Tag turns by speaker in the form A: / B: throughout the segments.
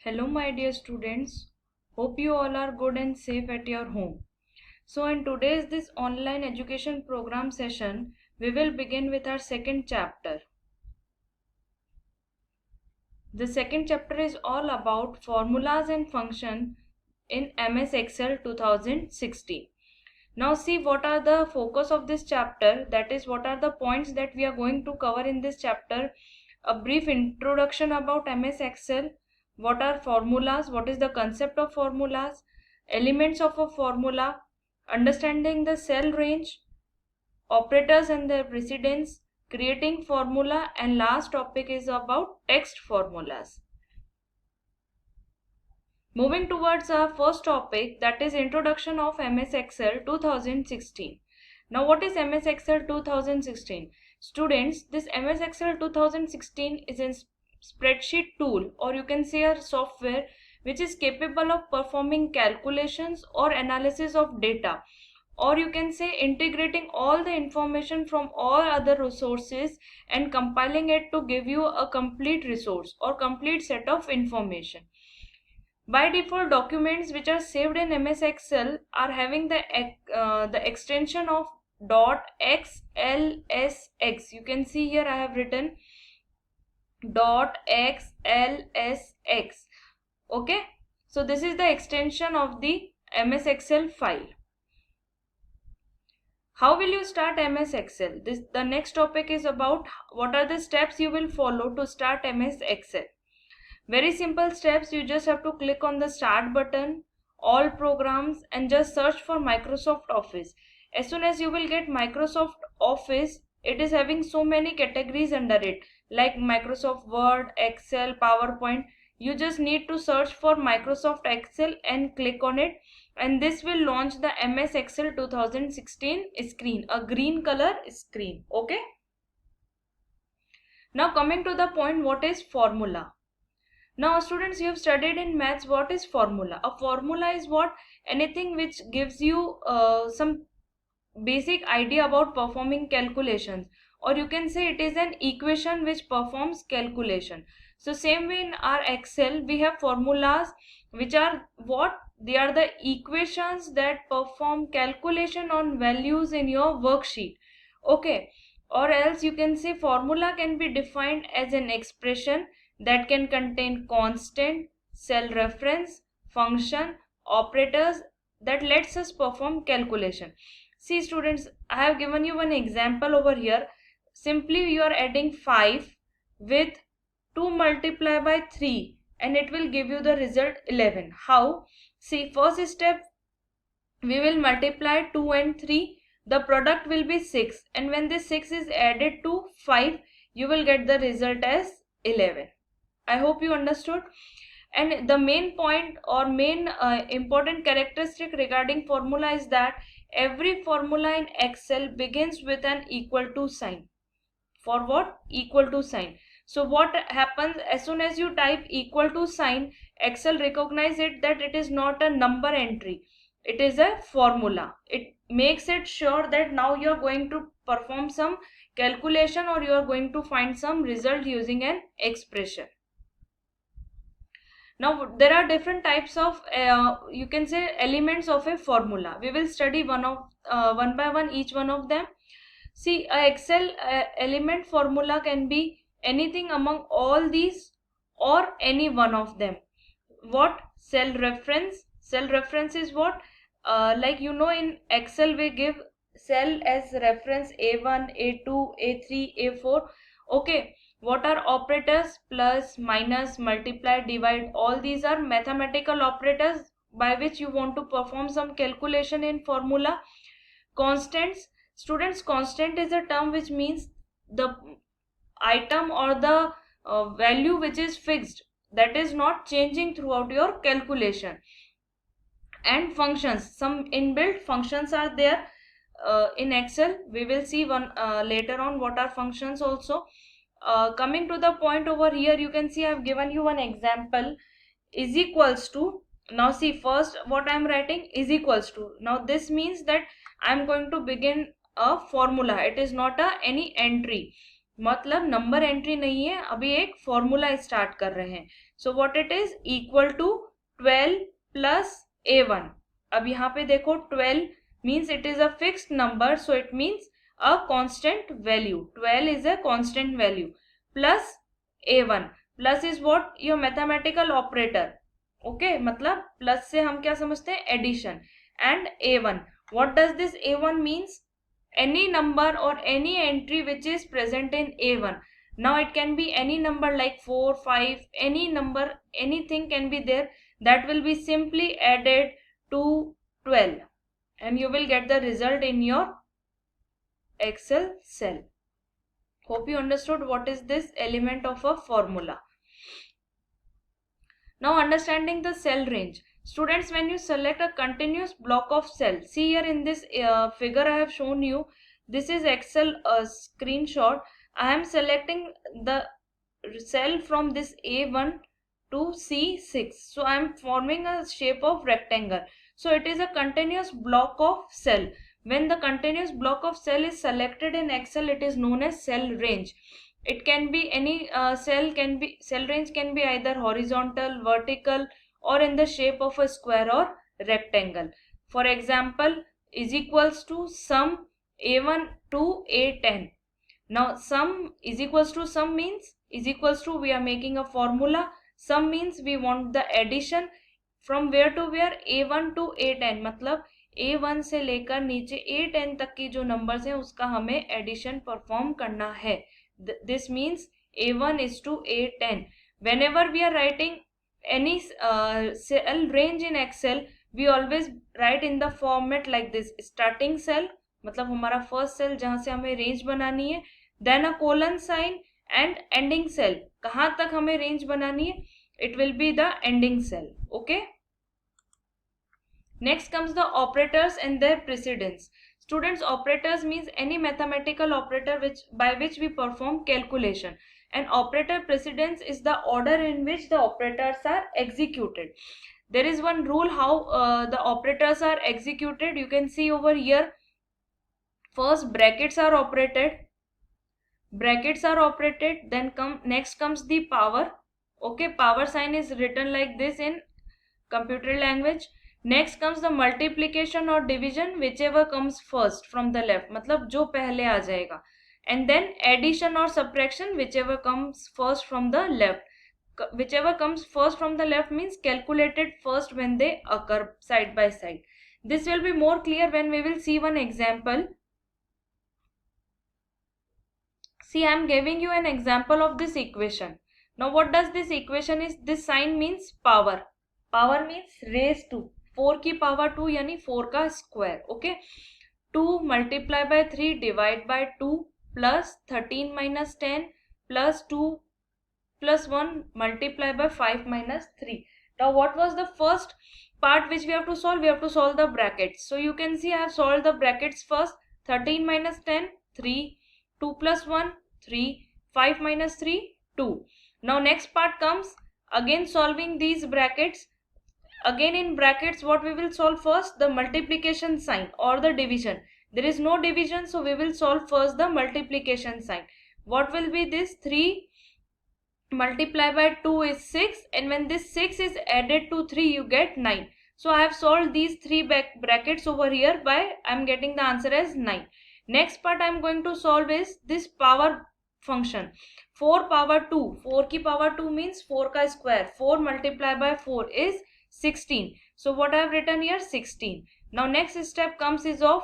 A: Hello, my dear students. Hope you all are good and safe at your home. So, in today's this online education program session, we will begin with our second chapter. The second chapter is all about formulas and function in MS Excel 2016. Now, see what are the focus of this chapter. That is, what are the points that we are going to cover in this chapter. A brief introduction about MS Excel. What are formulas? What is the concept of formulas? Elements of a formula. Understanding the cell range. Operators and their precedence. Creating formula. And last topic is about text formulas. Moving towards our first topic, that is introduction of MS Excel 2016. Now what is MS Excel 2016? Students, this MS Excel 2016 is a spreadsheet tool, or you can say a software which is capable of performing calculations or analysis of data, or you can say integrating all the information from all other resources and compiling it to give you a complete resource or complete set of information. By default, documents which are saved in MS Excel are having the extension of .xlsx. You can see here I have written .xlsx. Okay, so this is the extension of the MS Excel file. How will you start MS Excel? The next topic is about what are the steps you will follow to start MS Excel. Very simple steps. You just have to click on the start button, all programs, and just search for Microsoft Office. As soon as you will get Microsoft Office, it is having so many categories under it, like Microsoft Word, Excel, PowerPoint. You just need to search for Microsoft Excel and click on it, and this will launch the MS Excel 2016 screen, a green color screen. Okay. Now coming to the point, what is formula? Now students, you have studied in maths what is formula. A formula is what? Anything which gives you some basic idea about performing calculations, or you can say it is an equation which performs calculation. So same way in our Excel we have formulas which are what? They are the equations that perform calculation on values in your worksheet. Okay, or else you can say formula can be defined as an expression that can contain constant, cell reference, function, operators that lets us perform calculation. See students, I have given you one example over here. Simply you are adding 5 with 2 multiplied by 3 and it will give you the result 11. How? See, first step, we will multiply 2 and 3. The product will be 6, and when this 6 is added to 5, you will get the result as 11. I hope you understood. And the main point or main important characteristic regarding formula is that every formula in Excel begins with an equal to sign. For what? Equal to sign. So what happens as soon as you type equal to sign, Excel recognize it that it is not a number entry. It is a formula. It makes it sure that now you are going to perform some calculation or you are going to find some result using an expression. Now there are different types of you can say elements of a formula. We will study one by one each one of them. See, a Excel element formula can be anything among all these or any one of them. What? Cell reference. Cell reference is what? Like you know, in Excel we give cell as reference A1, A2, A3, A4. Okay. What are operators? Plus, minus, multiply, divide. All these are mathematical operators by which you want to perform some calculation in formula. Constants. Students, constant is a term which means the item or the value which is fixed, that is not changing throughout your calculation. And functions, some inbuilt functions are there in Excel. We will see one later on what are functions also. Coming to the point over here, you can see I have given you one example, is equals to. Now see, first what I am writing is equals to. Now this means that I am going to begin a formula. It is not any entry. मतलब number entry नहीं है, अभी एक formula start कर रहे हैं. So what it is, equal to 12 plus a1. अब यहाँ पे देखो 12 means it is a fixed number, so it means a constant value. 12 is a constant value plus a1. Plus is what, your mathematical operator. Okay, मतलब plus से हम क्या समझते हैं, addition. And a1, what does this a1 means, any number or any entry which is present in a1. Now it can be any number like 4, 5, any number, anything can be there, that will be simply added to 12 and you will get the result in your Excel cell. Hope you understood what is this element of a formula. Now understanding the cell range. Students, when you select a continuous block of cell, see here in this figure I have shown you, this is Excel screenshot. I am selecting the cell from this A1 to C6. So I am forming a shape of rectangle. So it is a continuous block of cell. When the continuous block of cell is selected in Excel, it is known as cell range. It can be any cell range can be either horizontal, vertical, or in the shape of a square or rectangle. For example, is equals to sum a1 to a10. Now sum is equals to sum means is equals to, we are making a formula. Sum means we want the addition from where to where, a1 to a10. मतलब a1 से लेकर नीचे a10 तक की जो numbers हैं उसका हमें एडिशन परफॉर्म करना है. This means a1 is to a10. Whenever we are writing any cell range in Excel, we always write in the format like this. Starting cell मतलब हमारा फर्स्ट सेल जहां से हमें रेंज बनानी है, then a colon sign, and ending cell कहां तक हमें रेंज बनानी है, it will be the ending cell. Okay, next comes the operators and their precedence. Students, operators means any mathematical operator by which we perform calculation, and operator precedence is the order in which the operators are executed. There is one rule how the operators are executed. You can see over here, first brackets are operated, then next comes the power. Okay, power sign is written like this in computer language. Next comes the multiplication or division, whichever comes first from the left, मतलब जो पहले आ जाएगा. And then addition or subtraction, whichever comes first from the left. Whichever comes first from the left means calculated first when they occur side by side. This will be more clear when we will see one example. See, I am giving you an example of this equation. Now what does this equation is? This sign means power. Power means raised to. 4 की power 2 यानी 4 का square. Okay, 2 multiply by 3 divide by 2 plus 13 minus 10 plus 2 plus 1 multiply by 5 minus 3. Now what was the first part which we have to solve? We have to solve the brackets. So you can see I have solved the brackets first. 13 minus 10, 3, 2 plus 1, 3, 5 minus 3, 2. Now next part comes again solving these brackets. Again in brackets, what we will solve first? The multiplication sign or the division. There is no division, so we will solve first the multiplication sign. What will be this? 3 multiplied by 2 is 6, and when this 6 is added to 3, you get 9. So I have solved these 3 brackets over here by I am getting the answer as 9. Next part I am going to solve is this power function. 4 power 2. 4 की power 2 means 4 का square. 4 multiplied by 4 is 16. So what I have written here? 16. Now next step comes is of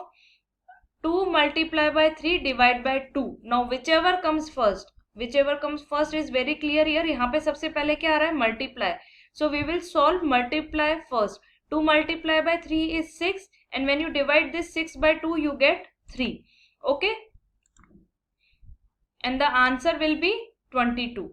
A: 2 multiplied by 3 divided by 2. Now whichever comes first is very clear here. यहाँ पे सबसे पहले क्या आ रहा है? Multiply. So we will solve multiply first. 2 multiplied by 3 is 6, and when you divide this 6 by 2, you get 3. Okay, and the answer will be 22.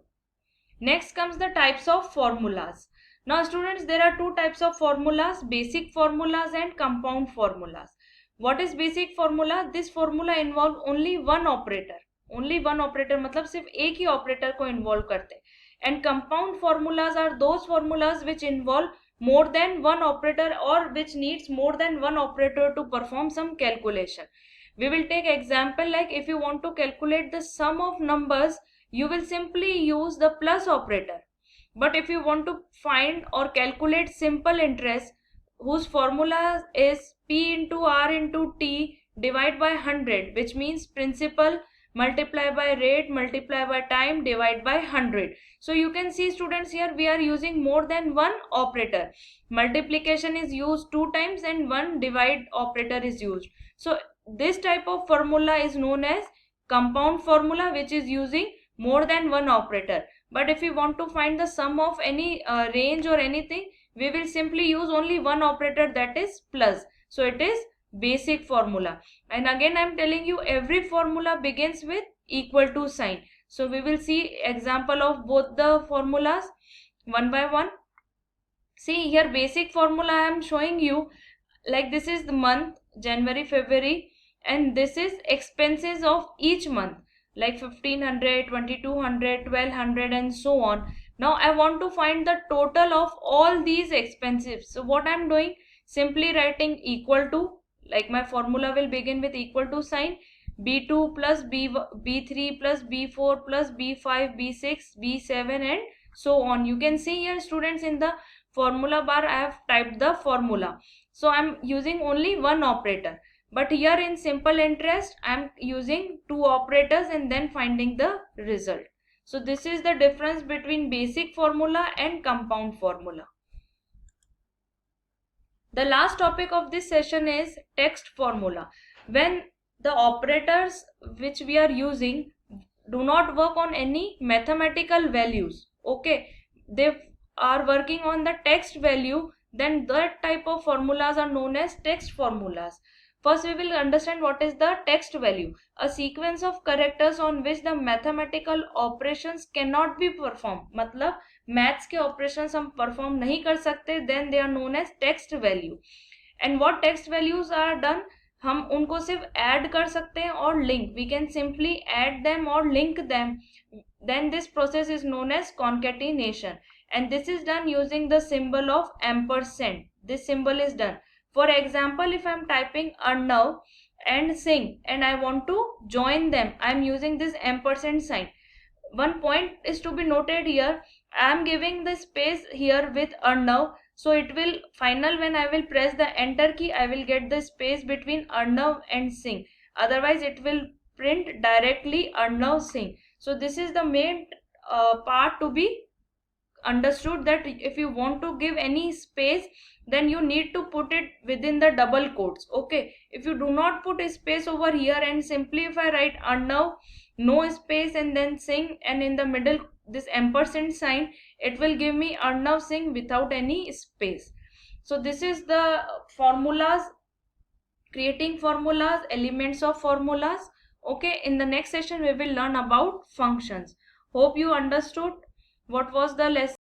A: Next comes the types of formulas. Now students, there are two types of formulas: basic formulas and compound formulas. What is basic formula? This formula involve only one operator. Only one operator मतलब सिर्फ एक ही operator को involve करते हैं. And compound formulas are those formulas which involve more than one operator or which needs more than one operator to perform some calculation. We will take example like if you want to calculate the sum of numbers, you will simply use the plus operator. But if you want to find or calculate simple interest, whose formula is P into R into T divide by 100, which means principal multiply by rate multiply by time divide by 100. So you can see students, here we are using more than one operator. Multiplication is used 2 times and one divide operator is used. So this type of formula is known as compound formula, which is using more than one operator. But if we want to find the sum of any range or anything, we will simply use only one operator, that is plus. So it is basic formula. And again I am telling you, every formula begins with equal to sign. So we will see example of both the formulas one by one. See here, basic formula I am showing you, like this is the month January, February, and this is expenses of each month, like 1500, 2200, 1200 and so on. Now I want to find the total of all these expenses. So what I am doing, simply writing equal to, like my formula will begin with equal to sign, B2 plus B3 plus B4 plus B5, B6, B7 and so on. You can see here students, in the formula bar I have typed the formula. So I am using only one operator. But here in simple interest, I am using two operators and then finding the result. So this is the difference between basic formula and compound formula. The last topic of this session is text formula. When the operators which we are using do not work on any mathematical values, okay, they are working on the text value, then that type of formulas are known as text formulas. First we will understand what is the text value. A sequence of characters on which the mathematical operations cannot be performed, मतलब maths के operations हम perform नहीं कर सकते, then they are known as text value. And what text values are done, हम उनको सिर्फ add कर सकते हैं और link, we can simply add them और link them, then this process is known as concatenation, and this is done using the symbol of ampersand. This symbol is done. For example, if I am typing Arnav and Singh and I want to join them, I am using this ampersand sign. One point is to be noted here, I am giving the space here with Arnav, so it will final, when I will press the enter key, I will get the space between Arnav and Singh, otherwise it will print directly Arnav Singh. So this is the main part to be understood, that if you want to give any space, then you need to put it within the double quotes. Okay, if you do not put a space over here and simply if I write Arnav, no space and then Singh, and in the middle this ampersand sign, it will give me Arnav Singh without any space. So this is the formulas, creating formulas, elements of formulas. Okay, in the next session we will learn about functions. Hope you understood what was the lesson.